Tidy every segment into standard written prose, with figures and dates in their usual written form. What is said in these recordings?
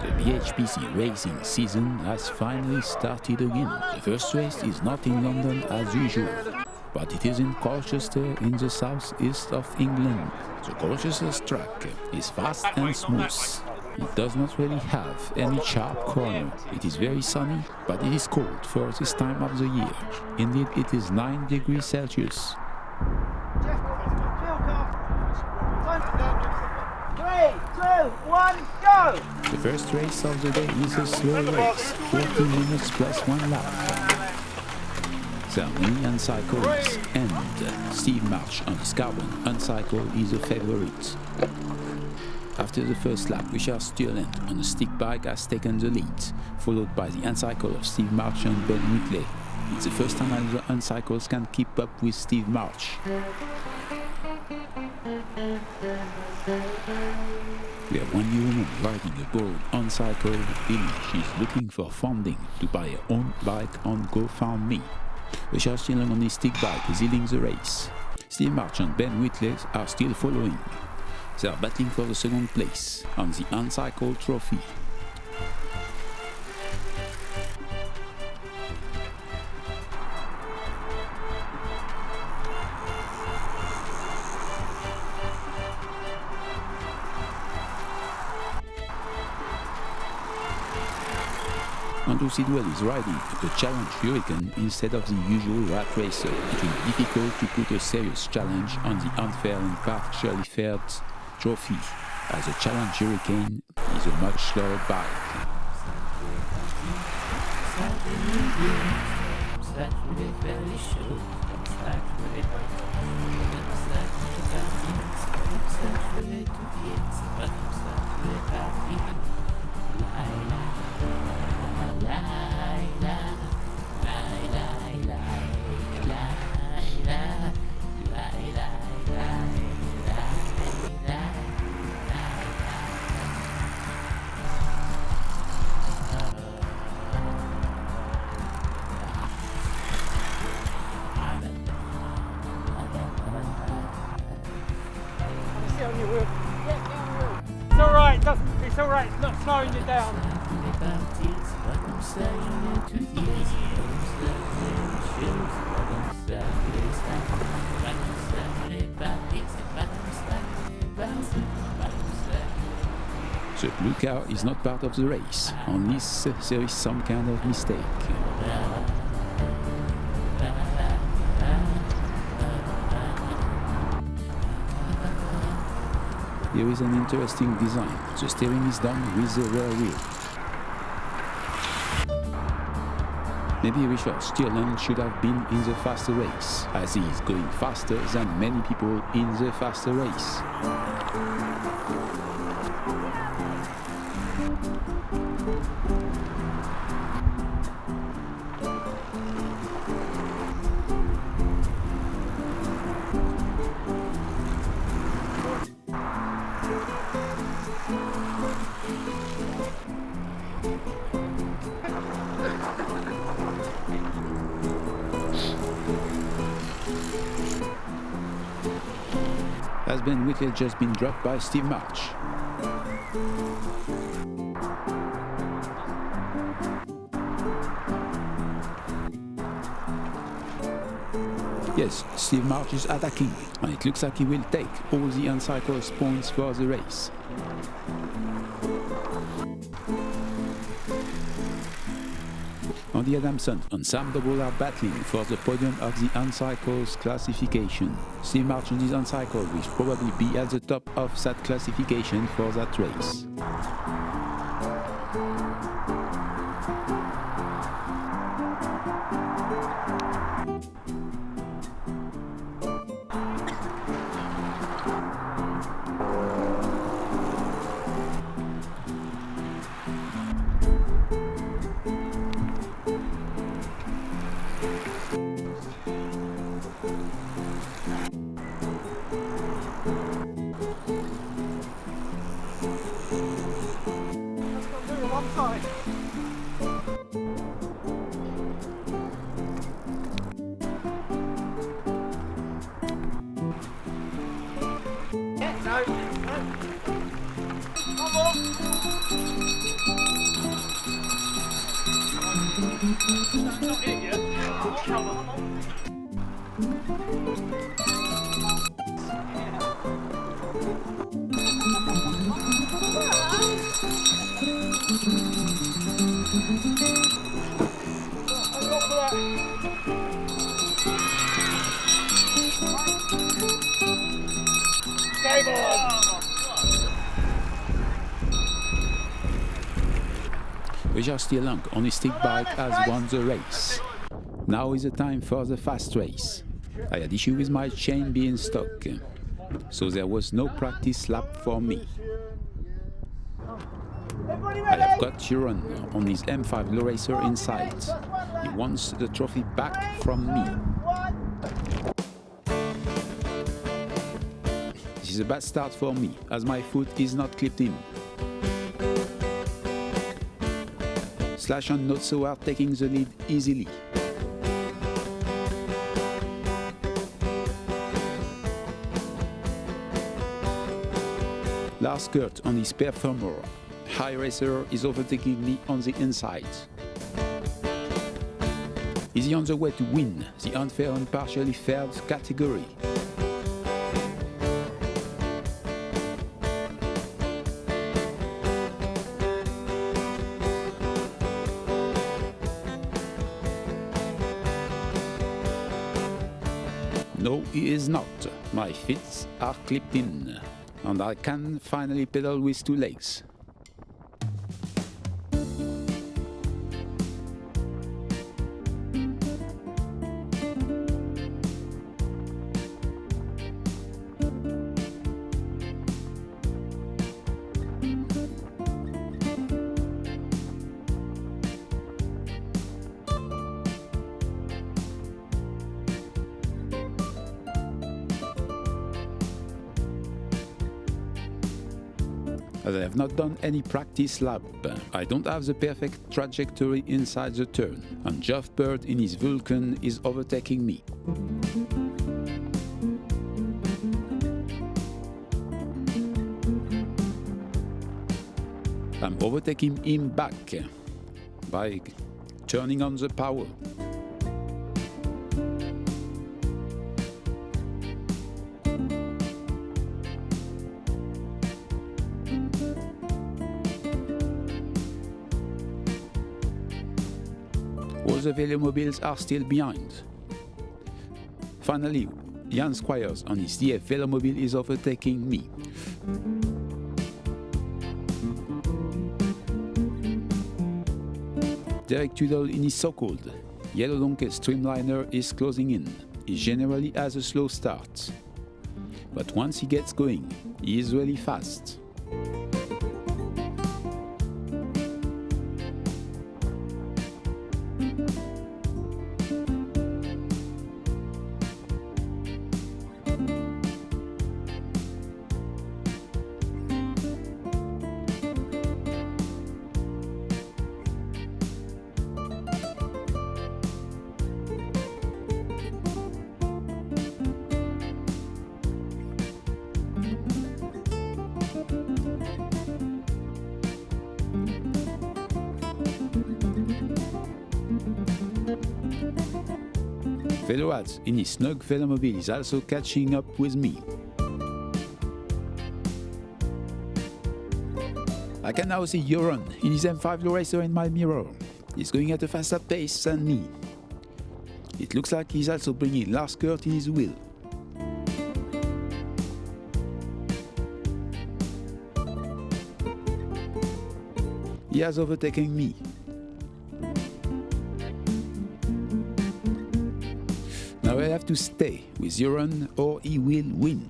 The BHPC racing season has finally started again. The first race is not in London as usual, but it is in Colchester in the southeast of England. The Colchester track is fast and smooth. It does not really have any sharp corner. It is very sunny, but it is cold for this time of the year. Indeed, it is 9 degrees Celsius. 3, 2, 1, go! The first race of the day is a slow race, 14 minutes plus 1 lap. Cerny handcycles and Steve March on his carbon handcycle is a favorite. After the first lap, Richard Stirland on a stick bike has taken the lead, followed by the handcycle of Steve March and Ben Whitley. It's the first time the handcycles can keep up with Steve March. We have one new woman riding a gold handcycle. Billy, she's looking for funding to buy her own bike on GoFundMe. Richard Stirland on his stick bike is leading the race. Steve March and Ben Whitley are still following. They are battling for the second place on the handcycle trophy. Andrew Sidwell is riding the Challenge Hurricane instead of the usual rat racer. It will be difficult to put a serious challenge on the unfair and partially fair trophy, as the Challenge Hurricane is a much slower bike. It's alright, it's not slowing you down. The blue car is not part of the race, unless there is some kind of mistake. Here is an interesting design. The steering is done with the rear wheel. Maybe Richard Stirland should have been in the faster race, as he is going faster than many people in the faster race. Has Ben Whitley just been dropped by Steve March? Yes, Steve March is attacking, and it looks like he will take all the handcycles points for the race. Andy Adamson and Sam Double are battling for the podium of the handcycles classification. Steve March on his handcycle will probably be at the top of that classification for that race. No. Come on. Not in yet. Come on. Just along on his stick bike has won the race. Now is the time for the fast race. I had issue with my chain being stuck, so there was no practice lap for me. I have got Huron on his M5 low racer in sight. He wants the trophy back from me. This is a bad start for me, as my foot is not clipped in. Slash and not so hard, taking the lead easily. Last Kurt on his performer. High Racer is overtaking me on the inside. Is he on the way to win the unfair and partially fair category? No, he is not. My feet are clipped in, and I can finally pedal with two legs. As I have not done any practice lap, I don't have the perfect trajectory inside the turn, and Geoff Bird in his Vulcan is overtaking me. I'm overtaking him back by turning on the power. All the Velomobiles are still behind. Finally, Jan Squires on his DF Velomobile is overtaking me. Derek Tudor in his so-called Yellow Donkey Streamliner is closing in. He generally has a slow start, but once he gets going, he is really fast. Veloads in his snug Velomobile is also catching up with me. I can now see Euron in his M5 low racer in my mirror. He's going at a faster pace than me. It looks like he's also bringing Lars Kurt in his wheel. He has overtaken me. Now I have to stay with Euron or he will win.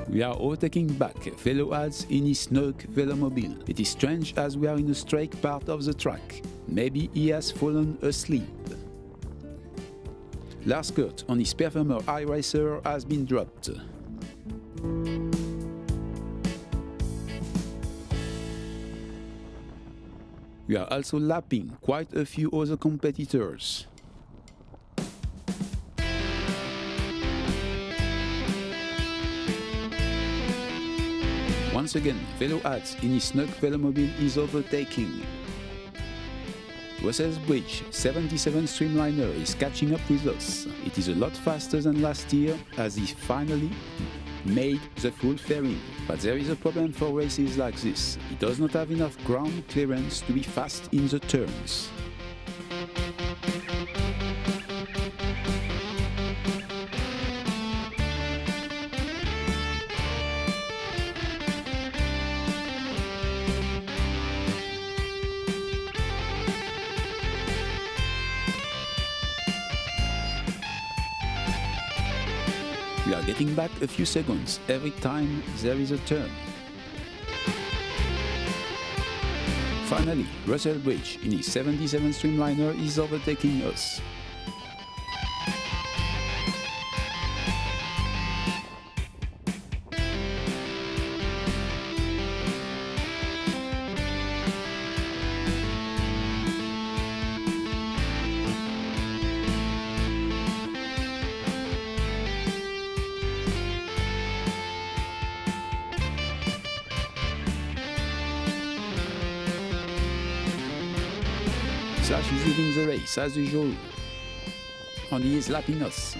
We are overtaking back Veloads in his snug Velomobile. It is strange as we are in a straight part of the track. Maybe he has fallen asleep. Lars Kurt on his Performer iRacer has been dropped. We are also lapping quite a few other competitors. Once again, Velo Ads in his snug velomobile is overtaking. Russell's Bridge 77 Streamliner is catching up with us. It is a lot faster than last year as he finally made the full fairing. But there is a problem for races like this. He does not have enough ground clearance to be fast in the turns. We are getting back a few seconds every time there is a turn. Finally, Russell Bridge in his 77 Streamliner is overtaking us. Slash is leading the race as usual, and he is lapping us.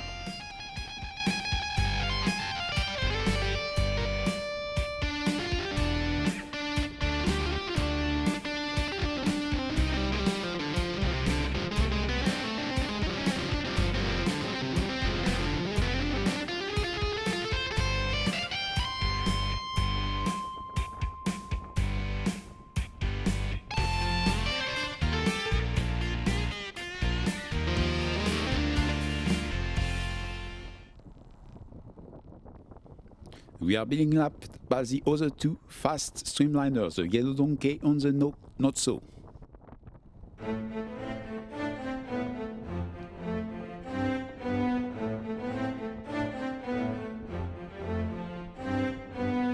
We are being lapped by the other two fast streamliners, the Yellow Donkey and the Not So.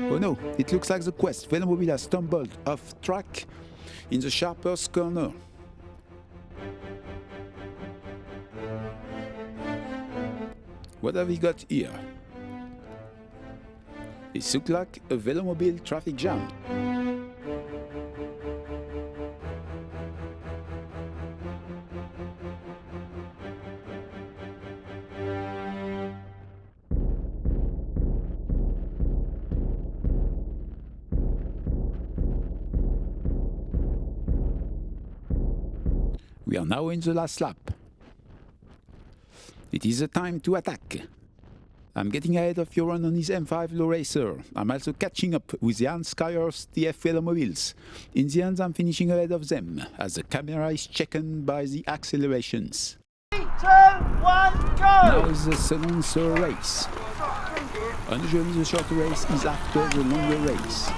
Oh no, it looks like the Quest Velomobile has stumbled off track in the sharpest corner. What have we got here? It looks like a velomobile traffic jam. We are now in the last lap. It is the time to attack. I'm getting ahead of Joran on his M5 Low Racer. I'm also catching up with the Handskyle's TF Velomobiles. In the end, I'm finishing ahead of them, as the camera is checked by the accelerations. 3, 2, 1, go! Now is the second race. Usually the shorter race is after the longer race.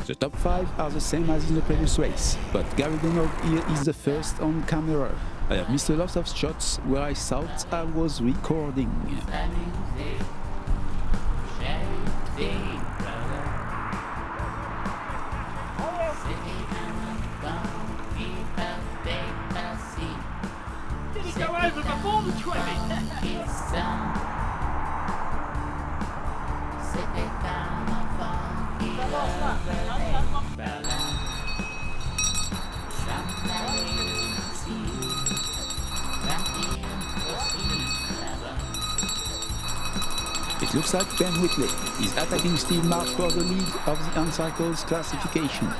The top 5 are the same as in the previous race, but Gary Donald here is the first on camera. I have missed a lot of shots where I thought I was recording. Did he go over before the 20? It looks like Ben Whitley is attacking Steve Marsh for the lead of the handcycles classifications.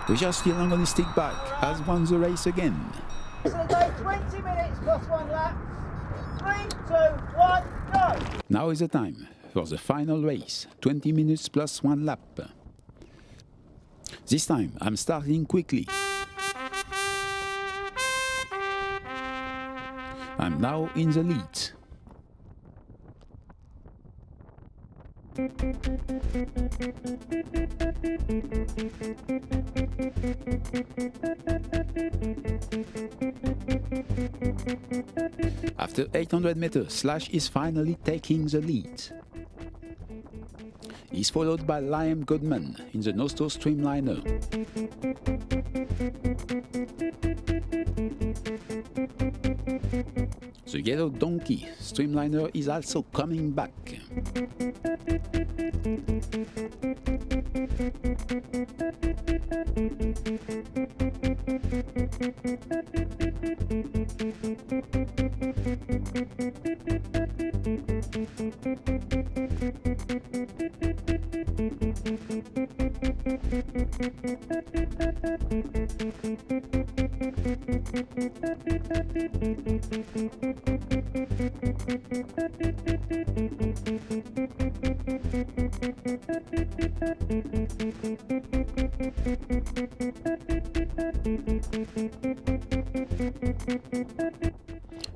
Richard still on his stick back, has won the race again. So go 20 minutes plus 1 lap. 3, 2, 1, go! Now is the time for the final race, 20 minutes plus 1 lap. This time I'm starting quickly. I'm now in the lead. After 800 meters, Slash is finally taking the lead. He's followed by Liam Goodman in the Nosto Streamliner. The Yellow Donkey Streamliner is also coming back.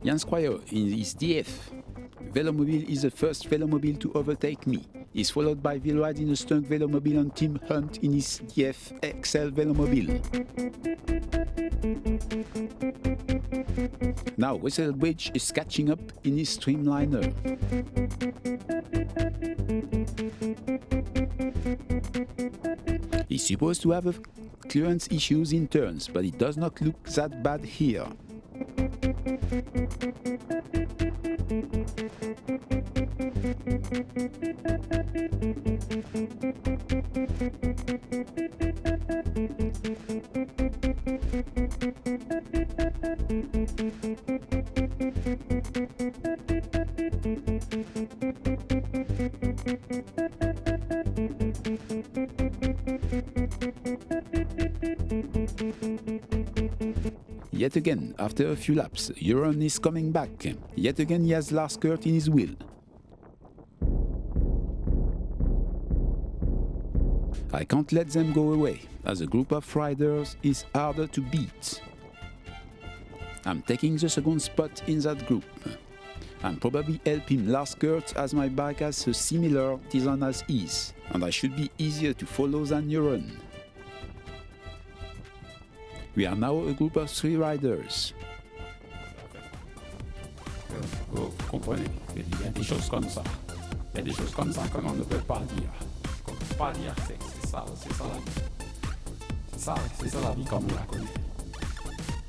Jan Squire in his DF. Velomobile is the first Velomobile to overtake me. He's followed by Vilride in a Stunk Velomobile and Tim Hunt in his DF XL Velomobile. Now Wesselbridge is catching up in his Streamliner. He's supposed to have clearance issues in turns, but it does not look that bad here. Yet again, after a few laps, Euron is coming back. Yet again, he has last skirt in his wheel. I can't let them go away, as a group of riders is harder to beat. I'm taking the second spot in that group. I'm probably helping last skirt as my bike has a similar design as his, and I should be easier to follow than Euron. We are now a group of 3 riders. Vous comprenez, il y a des choses comme ça. Il y a des choses comme ça qu'on ne peut pas dire. Qu'on ne peut pas dire, c'est ça la vie. C'est ça la vie comme on la connaît.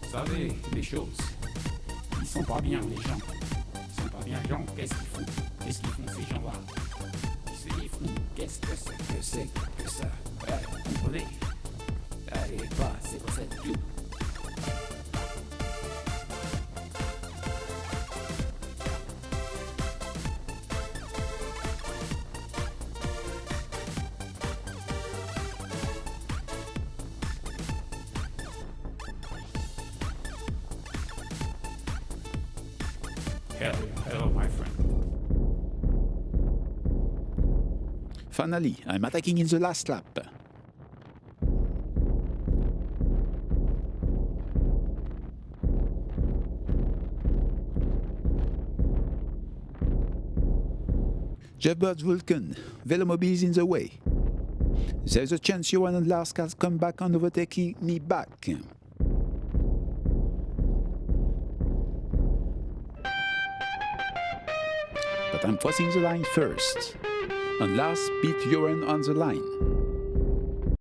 Vous savez, les choses, ils sont pas bien les gens. Ils sont pas bien les gens, qu'est-ce qu'ils font? Qu'est-ce qu'ils font ces gens-là? Qu'est-ce qu'ils font? Qu'est-ce que c'est que ça? Ouais, vous comprenez? Allez, pas, c'est pour ça tout. Hello, my friend. Finally, I'm attacking in the last lap. Jeff Bird's Vulcan, Velomobile is in the way. There's a chance Johan and Lars can come back and overtaking me back. But I'm crossing the line first, and Lars beat Johan on the line.